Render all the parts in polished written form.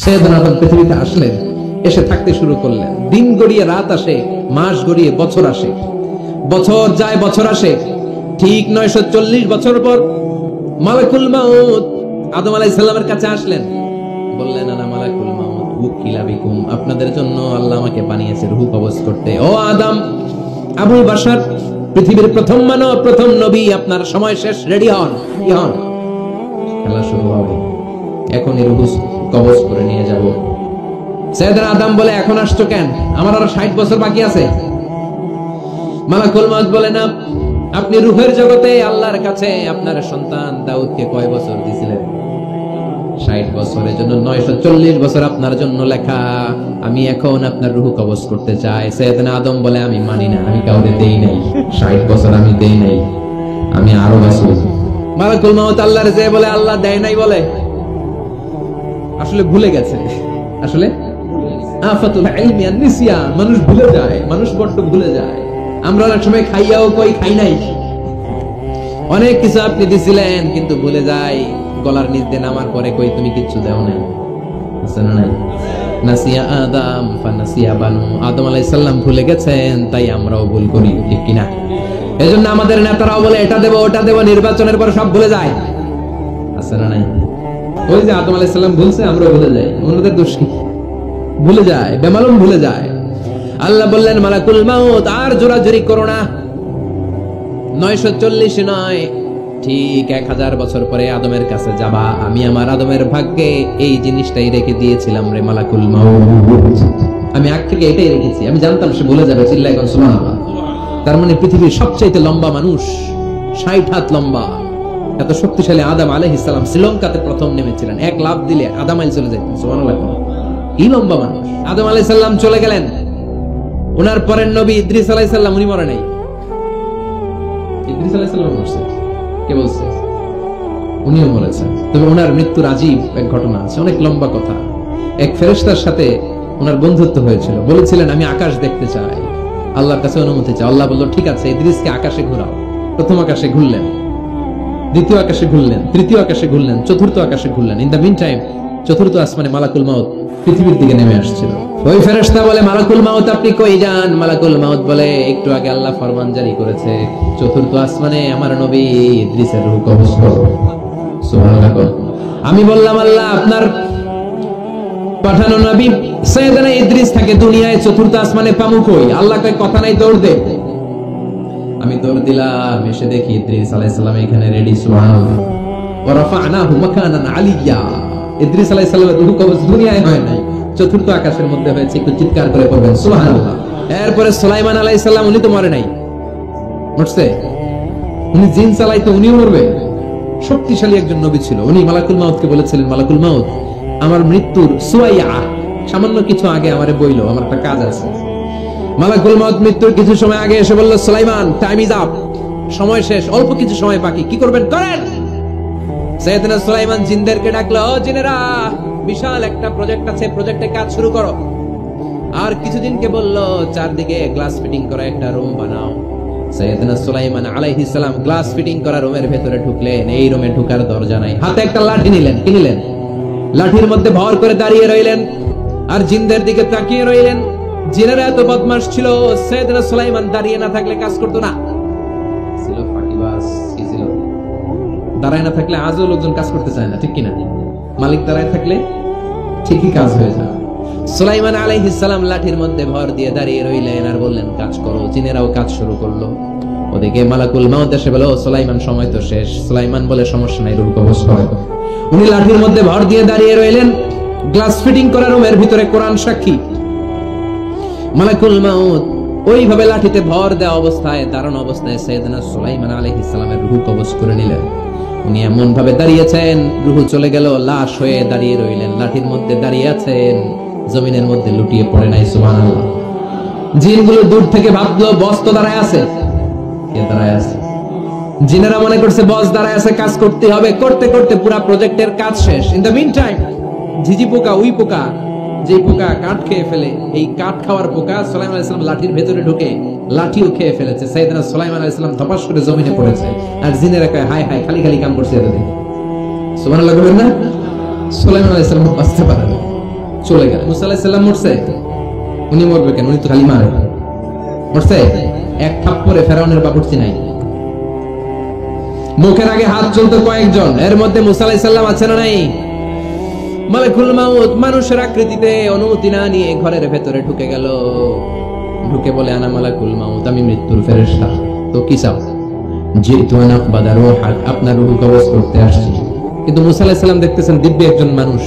সৈয়দনা আদম পৃথিবীতে আসলেন, এসে থাকতে শুরু করলেন। দিন গড়িয়ে রাত আসে, মাস গড়িয়ে বছর আসে, বছর যায় বছর আসে। ঠিক 940 বছর পর মালাকুল মাউত আদম আলাইহিস সালামের কাছে আসলেন। বললেন, আনা মালাকুল মাউত উকিলা বিকুম, আপনাদের জন্য আল্লাহ আমাকে বানিয়েছে রূহ কবজ করতে। ও আদম, আবুল বাশার, পৃথিবীর প্রথম মানব, প্রথম নবী, আপনার সময় শেষ, রেডি হন। কি হন? খেলা শুরু হবে, এখনই রূহ কবজ করে নিয়ে যাব। সাইয়েদনা আদম বলে, এখন আসছো কেন? আমার আরো 60 বছর বাকি আছে। মালাকুল মাউত বলে, না, আপনি রূহের জগতে আল্লাহর কাছে আপনার সন্তান দাউদকে কয় বছর দিয়েছিলেন? 60 বছরের জন্য 940 বছর আপনার জন্য লেখা। আমি এখন আপনার রূহ কবজ করতে চাই। সাইয়েদনা আদম বলে, আমি মানি না, আমি কাউকে দেই নাই, 60 বছর আমি দেই নাই, আমি আরো বছর। মালাকুল মাউত আল্লাহর যে বলে, আল্লাহ দেয় নাই বলে। আসলে ভুলে গেছে, আসলে আফাতুল ইলমি আন-নিসিয়া, মানুষ ভুলে যায়, মানুষ বড্ড ভুলে যায়। আমরা অনেক সময় খাইয়াও কই খাই নাই। অনেক কিছু আপনি দিছিলেন কিন্তু ভুলে যাই, গলার নিচ দিয়ে নামার পরে কই তুমি কিচ্ছু দাও নাই। আছে না নাই? নাসিয়া আদম ফানাসিয়া বানু, আদম আলাইহিস সালাম ভুলে গেছেন, তাই আমরাও ভুল করি, ঠিক কি না? এজন্য আমাদের নেতারাও বলে এটা দেব ওটা দেব, নির্বাচনের পর সব ভুলে যায়। আছে না নাই? ওই যে আদম আলাইহিস সালাম ভুলছে, আমরা ভুলে যাই। ওনাদের দোষ কি? ভুলে যায়, বেমালুম ভুলে যায়। আল্লাহ বললেন, মালাকুল মাউত আর জোরাজুরি করো না। 940 নয়, ঠিক 1000 বছর পরে আদমের কাছে যাবা। আমি আমার আদমের ভাগ্যে এই জিনিসটাই রেখে দিয়েছিলাম রে মালাকুল মাউত। আমি আগ থেকে এটাই রেখেছি, আমি জানতাম সে ভুলে যাবে। চিল্লায় কোন সুবহানাল্লাহ। তার মানে পৃথিবীর সবচাইতে লম্বা মানুষ, 60 হাত লম্বা, এত শক্তিশালী আদম আলাইহিস সালাম শ্রীলঙ্কাতে প্রথম নেমেছিলেন। এক লাফ দিলে আধা মাইল চলে যেতেন। সুবহানাল্লাহ। এই লম্বা মানুষ আদম আলাইহিস সালাম চলে গেলেন। ওনার পরের নবী ইদ্রিস আলাইহিস সালাম, উনি মরে নাই। ইদ্রিস আলাইহিস সালাম মরছে, কে বলছে? উনিও মরেছেন। তবে ওনার মৃত্যুর আজীব এক ঘটনা আছে, অনেক লম্বা কথা। এক ফেরেশতার সাথে ওনার বন্ধুত্ব হয়েছিল। বলেছিলেন, আমি আকাশ দেখতে চাই, আল্লাহর কাছে অনুমতি চাই। আল্লাহ বলল, ঠিক আছে, ইদ্রিসকে আকাশে ঘোরাও। প্রথম আকাশে ঘুরলেন, দ্বিতীয় আকাশে ঘুরলেন, তৃতীয় আকাশে ঘুরলেন, চতুর্থ আকাশে ঘুরলেন। ইন দ্য মিন টাইম চতুর্থ আসমানে মালাকুল মাউত পৃথিবীর দিকে নেমে আসছিল। ওই ফেরেশতা বলে, মালাকুল মাউত আপনি কই যান? মালাকুল মাউত বলে, একটু আগে আল্লাহ ফরমান জারি করেছে, চতুর্থ আসমানে আমার নবী ইদ্রিসের রূহ কবজ করো। সুবহানাল্লাহ। আমি বললাম, আল্লাহ আপনার পাঠানো নবী সাইয়েদনা ইদ্রিস থাকে দুনিয়ায়, চতুর্থ আসমানে পামু কই? আল্লাহ কয়, কথা নাই, দৌড় দে। আমি দৌড় দিলাম, এসে দেখি ইদ্রিস আলাইহিস সালাম এখানে রেডি। সুবহানাল্লাহ। ওয়া রাফা'নাহু মাকানান আলিয়্যা। ইদ্রিস আলাইহিস সালামের রূহ কবজ দুনিয়ায় হয় নাই, চতুর্থ আকাশের মধ্যে হয়েছে। একটু চিৎকার করে পড়বেন সুবহানাল্লাহ। এরপরে সুলাইমান আলাইহিস সালাম, উনি তো মরে নাই, মরছে। উনি জিন চালাইতো, উনিও মরবে। শক্তিশালী একজন নবী ছিল। উনি মালাকুল মাউতকে বলেছিলেন, মালাকুল মাউত আমার মৃত্যুর সুয়াইয়া, সামান্য কিছু আগে আমারে বইলো, আমার একটা কাজ আছে। মালাকুল মাউত মৃত্যুর কিছু সময় আগে এসে বলল, সুলাইমান টাইম ইজ আপ, সময় শেষ, অল্প কিছু সময় বাকি, কি করবেন করেন। সাইয়েদনা সুলাইমান জিনদেরকে ডাকলো, ও জিনেরা, বিশাল একটা প্রজেক্ট আছে, প্রজেক্টে কাজ শুরু করো। আর কিছুদিনকে বলল, চারদিকে গ্লাস ফিটিং করা একটা রুম বানাও। সাইয়েদনা সুলাইমান আলাইহিস সালাম গ্লাস ফিটিং করা রুমের ভেতরে ঢুকলেন। এই রুমে ঢোকার দরজা নাই, হাতে একটা লাঠি নিলেন। কি নিলেন? লাঠির মধ্যে ভর করে দাঁড়িয়ে রইলেন আর জিনদের দিকে তাকিয়ে রইলেন। জিনেরা এত বদমাশ ছিল, সাইয়েদনা সুলাইমান দাঁড়িয়ে না থাকলে কাজ করতো না। ছিল ফাঁকিবাজ, কি ছিল? দাঁড়ায় না থাকলে আজও লোকজন কাজ করতে চায় না, ঠিক কিনা? মালিক দাঁড়ায় থাকলে ঠিকই কাজ হয়ে যায়। সুলাইমান আলাইহিস সালাম লাঠির মধ্যে ভর দিয়ে দাঁড়িয়ে রইলেন আর বললেন, কাজ করো। জিনেরাও কাজ শুরু করলো। ওদিকে মালাকুল মাউত এসে বলে, ও সুলাইমান সময় তো শেষ। সুলাইমান বলে, সমস্যা নাই, রূহ কবজ করো। উনি লাঠির মধ্যে ভর দিয়ে দাঁড়িয়ে রইলেন। গ্লাস ফিটিং করা রুমের ভিতরে কোরআন সাক্ষী। মালাকুল মাউত ওইভাবে লাঠিতে ভর দেওয়া অবস্থায়, দাঁড়ানো অবস্থায় সাইয়েদনা সুলাইমান আলাইহিস সালামের রূহ কবজ করে নিলেন। উনি এমন ভাবে দাঁড়িয়েছেন, রূহ চলে গেল, লাশ হয়ে দাঁড়িয়ে রইলেন। লাঠির মধ্যে দাঁড়িয়ে আছেন, জমিনের মধ্যে লুটিয়ে পড়ে নাই। সুবহানাল্লাহ। জিনগুলো দূর থেকে ভাবলো, বস তো দাঁড়ায় আছে। কে দাঁড়ায় আছে? জিনেরা মনে করছে বস দাঁড়ায় আছে, কাজ করতে হবে। করতে করতে পুরা প্রজেক্টের কাজ শেষ। ইন দ্য মিন টাইম ঝিঝি পোকা, উই পোকা, যে পোকা কাঠ খেয়ে ফেলে, এই কাঠ খাওয়ার পোকা সুলাইমান আলাইহিস সালাম লাঠির ভেতরে ঢুকে লাঠিও খেয়ে ফেলেছে। সাইয়েদনা সুলাইমান আলাইহিস সালাম ধপাস করে জমিনে পড়েছে। আর জিনেরা কয়, হায় হায়, খালি খালি কাম করছে এতদিন। সুবহানাল্লাহ বলেন না? সুলাইমান আলাইহিস সালাম বাঁচতে পারেন। চলে গেল। মুসা আলাইহিস সালাম মরছে, উনি মরবে কেন? উনি তো খালি মারে। মরছে এক থাপ্পড়ে ফেরাউনের বাবুর্চি নাই। মুখের আগে হাত চলতো কয়েকজন, এর মধ্যে মুসা আলাইহিস সালাম আছে না নাই? মালাকুল মাউত মানুষের আকৃতিতে অনুমতি না নিয়ে ঘরের ভেতরে ঢুকে গেল। ঢুকে বলে, আনা মালাকুল মাউত, আমি মৃত্যুর ফেরেশতা। তো কি চাও? যেহেতু আপনার রূহ কবজ করতে আসছি। কিন্তু মুসা আলাইহিস সালাম দেখতেছেন দিব্য একজন মানুষ,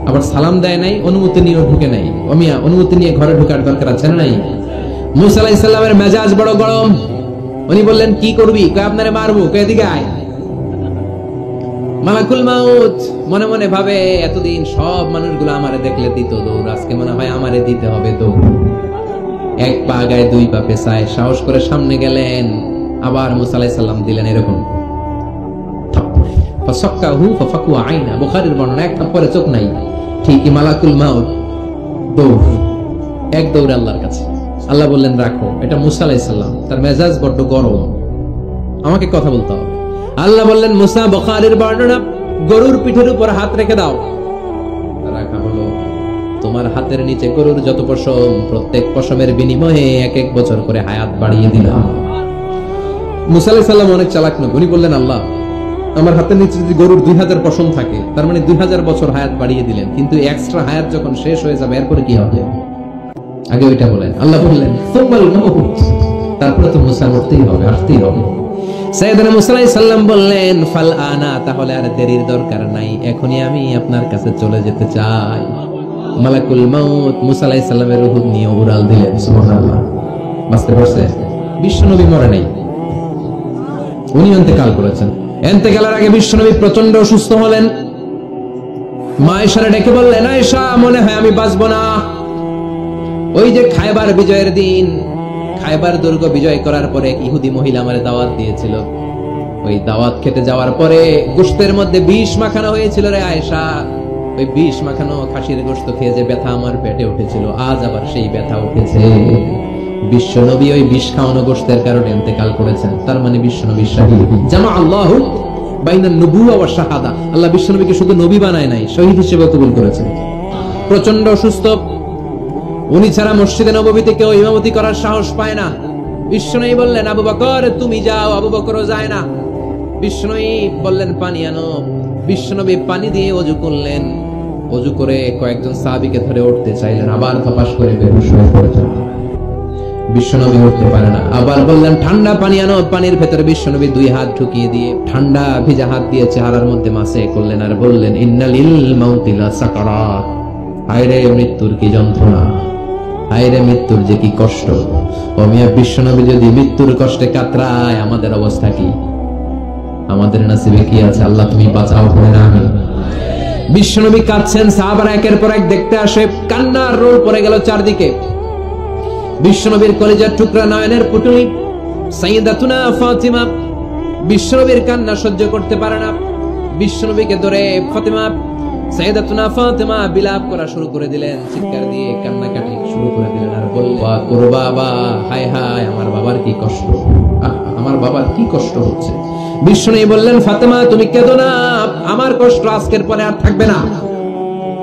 আবার সালাম দেয় নাই, অনুমতি নিয়েও ঢুকে নাই। অমিয়া অনুমতি নিয়ে ঘরে ঢোকার দরকার আছে না নাই? মুসা আলাইহিস সালামের মেজাজ বড় গরম। উনি বললেন, কি করবি? কয় আপনারে মারবো। কয় এদিকে আয়। মালাকুল মাউত মনে মনে ভাবে, এতদিন সব মানুষগুলো আমারে দেখলে দিত দৌড়, আজকে মনে হয় আমারে দিতে হবে দৌড়। এক পা গায়ে দুই পা পেছায় সাহস করে সামনে গেলেন। আবার মুসা আলাইহিস সালাম দিলেন এরকম থাপ্পড়। ফাসাক্কাহু ফাফাকুয়া আইনা, বুখারীর বর্ণনা, এক থাপ্পড়ে চোখ নাই। ঠিকই মালাকুল মাউত দৌড়, এক দৌড়ে আল্লাহর কাছে। আল্লাহ বললেন, রাখো। এটা মুসা আলাইহিস সালাম, তার মেজাজ বড্ড গরম, আমাকে কথা বলতে হবে। আল্লাহ বললেন, মুসা, বুখারীর বর্ণনা, গরুর পিঠের উপর হাত রেখে দাও। রাখা হলো। তোমার হাতের নিচে গরুর যত পশম, প্রত্যেক পশমের বিনিময়ে এক এক বছর করে হায়াত বাড়িয়ে দিলাম। মুসা আলাইহিস সালাম অনেক চালাক নয়। উনি বললেন, আল্লাহ, আমার হাতের নিচে যদি গরুর 2000 পশম থাকে, তার মানে 2000 বছর হায়াত বাড়িয়ে দিলেন। কিন্তু এক্সট্রা হায়াত যখন শেষ হয়ে যাবে, এরপরে কি হবে? আগে ওইটা বলেন। আল্লাহ বললেন, সুম্মাল মাউত, তারপরে তো মুসা মরতেই হবে, আসতেই হবে। সাইয়েদনা মুসা আলাইহিস সালাম বললেন, ফাল আনা, তাহলে আর দেরির দরকার নাই, এখনই আমি আপনার কাছে চলে যেতে চাই। মালাকুল মাউত মুসা আলাইহিস সালামের রূহ নিয়ে উড়াল দিলেন। সুবহানাল্লাহ। বুঝতে পারছে? বিশ্বনবী মরে নাই, উনি ইন্তেকাল করেছেন। ইন্তেকালের আগে বিশ্বনবী প্রচন্ড অসুস্থ হলেন। মা আয়েশারে ডেকে বললেন, আয়েশা, মনে হয় আমি বাঁচব না। ওই যে খায়বার বিজয়ের দিন, খায়বার দুর্গ বিজয় করার পরে ইহুদি মহিলা আমারে দাওয়াত দিয়েছিল। ওই দাওয়াত খেতে যাওয়ার পরে গোশতের মধ্যে বিষ মাখানো হয়েছিল রে আয়েশা। ওই বিষ মাখানো খাসির গোশত খেয়ে যে ব্যথা আমার পেটে উঠেছিল, আজ আবার সেই ব্যথা উঠেছে। বিশ্বনবী ওই বিষ খাওয়ানো গোশতের কারণে ইন্তেকাল করেছেন। তার মানে বিশ্বনবী শাহীদ। জামা আল্লাহু বাইনান নবুওয়া ওয়া শাহাদা, আল্লাহ বিশ্বনবীকে শুধু নবী বানায় নাই, শহীদ হিসেবে কবুল করেছেন। প্রচন্ড অসুস্থ, উনি ছাড়া মসজিদে নববীতে কেউ ইমামতি করার সাহস পায় না। বিশ্বনবী বললেন, আবু বকর তুমি যাও। আবু বকরও যায় না। বিশ্বনবী বললেন, পানি আনো। বিশ্বনবী পানি দিয়ে ওযু করলেন। ওযু করে কয়েকজন সাহাবীকে ধরে উঠতে চাইলেন, আবার ধপাস করে বেহুশ হয়ে পড়লেন। বিশ্বনবী উঠতে পারে না। আবার বললেন, ঠান্ডা পানি আনো। পানির ভেতরে বিশ্বনবী দুই হাত ঢুকিয়ে দিয়ে ঠান্ডা ভিজা হাত দিয়ে চেহারার মধ্যে মাসে করলেন, আর বললেন, ইন্নালিল মাউতি লাসাকারাত, হায়রে মৃত্যুর কি যন্ত্রণা, হায়রে মৃত্যুর যে কি কষ্ট। ও মিয়া, বিশ্বনবী যদি মৃত্যুর কষ্টে কাতরায়, আমাদের অবস্থা কি? আমাদের নসিবে কি আছে? আল্লাহ তুমি বাঁচাও, করে না আমি। বিশ্বনবী কাঁদছেন, সাহাবারা একের পর এক দেখতে আসে, কান্নার রোল পড়ে গেল চারদিকে। বিশ্বনবীর কলিজার টুকরা নয়নের পুটুলি সাইয়্যিদাতুনা ফাতিমা বিশ্বনবীর কান্না সহ্য করতে পারে না। বিশ্বনবীকে ধরে ফাতিমা, সাইয়্যিদাতুনা ফাতিমা বিলাপ করা শুরু করে দিলেন, চিৎকার দিয়ে কান্নাকাটি শুরু করে দিলেন, আর বললেন, ওরে বাবা, হায় হায়, আমার বাবার কি কষ্ট, আমার বাবার কি কষ্ট হচ্ছে। বিশ্বনবী বললেন, ফাতিমা তুমি কেঁদো না, আমার কষ্ট আজকের পরে আর থাকবে না,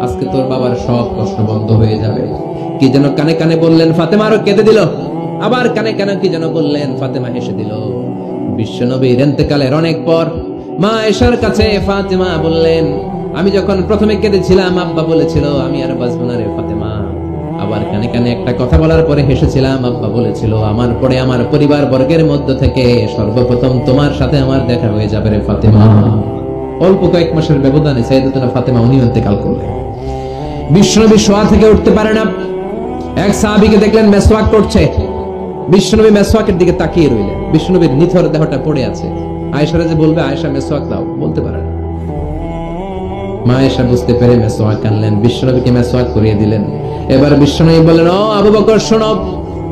আজকে তোর বাবার সব কষ্ট বন্ধ হয়ে যাবে। কি যেন কানে কানে বললেন, ফাতেমা আরো কেঁদে দিল। আবার কানে কানে কি যেন বললেন, ফাতেমা হেসে দিল। বিশ্বনবীর ইন্তেকালের অনেক পর মা আয়েশার কাছে ফাতেমা বললেন, আমি যখন প্রথমে কেঁদেছিলাম, আব্বা বলেছিল আমি আর বাঁচবো না রে ফাতেমা। আবার কানে কানে একটা কথা বলার পরে হেসেছিলাম, আব্বা বলেছিল আমার পরে আমার পরিবার বর্গের মধ্য থেকে সর্বপ্রথম তোমার সাথে আমার দেখা হয়ে যাবে রে ফাতেমা। অল্প কয়েক মাসের ব্যবধানে সাইয়্যিদাতুনা ফাতেমা উনি ইন্তেকাল করলেন। বিশ্বনবী শোয়া থেকে উঠতে পারে না। এক সাহাবীকে দেখলেন মেসওয়াক করছে। বিশ্বনবী মেসওয়াকের দিকে তাকিয়ে রইলেন। বিশ্বনবীর নিথর দেহটা পড়ে আছে। আয়েশারে যে বলবে, আয়েশা মেসওয়াক দাও, বলতে পারে না। মা আয়েশা বুঝতে পেরে মেসওয়াক আনলেন, বিশ্বনবীকে মেসওয়াক করিয়ে দিলেন। এবার বিশ্বনবী বললেন, ও আবু বকর শোনো,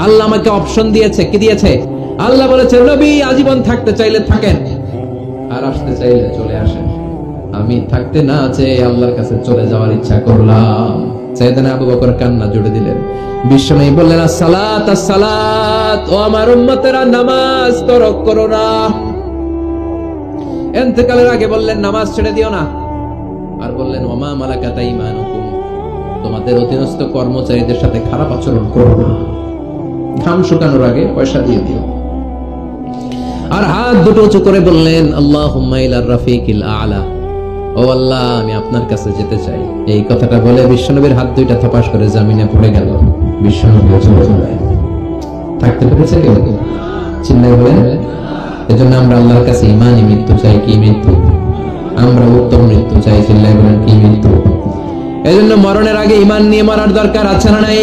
আল্লাহ আমাকে অপশন দিয়েছে। কি দিয়েছে? আল্লাহ বলেছে, নবী আজীবন থাকতে চাইলে থাকেন, আর আসতে চাইলে চলে আসেন। আমি থাকতে না চেয়ে আল্লাহর কাছে চলে যাওয়ার ইচ্ছা করলাম। সাইয়েদনা আবু বকর কান্না জুড়ে দিলেন। বিশ্বনবী বললেন, আসসালাত আসসালাত, ও আমার উম্মতেরা, নামাজ তরক করো না। ইন্তেকালের আগে বললেন, নামাজ ছেড়ে দিও না। আর বললেন, ওমা মালাকাত আইমানুকুম, তোমাদের অধীনস্থ কর্মচারীদের সাথে খারাপ আচরণ করো না, ঘাম শুকানোর আগে পয়সা দিয়ে দিও। আর হাত দুটো উঁচু করে বললেন, আল্লাহুম্মা ইলার রাফিকিল আ'লা, ও আল্লাহ আমি আপনার কাছে যেতে চাই। এই কথাটা বলে বিশ্বনবীর হাত দুইটা থপাস করে জমিনে পড়ে গেল। বিশ্বনবী চলে গেলেন। থাকতে পেরেছে কেউ? চিল্লায় বলেন। এজন্য আমরা আল্লাহর কাছে ঈমানি মৃত্যু চাই। কি মৃত্যু? আমরা উত্তম মৃত্যু চাই। চিল্লায় বলেন কি মৃত্যু? এজন্য মরণের আগে ঈমান নিয়ে মরার দরকার আছে না নাই?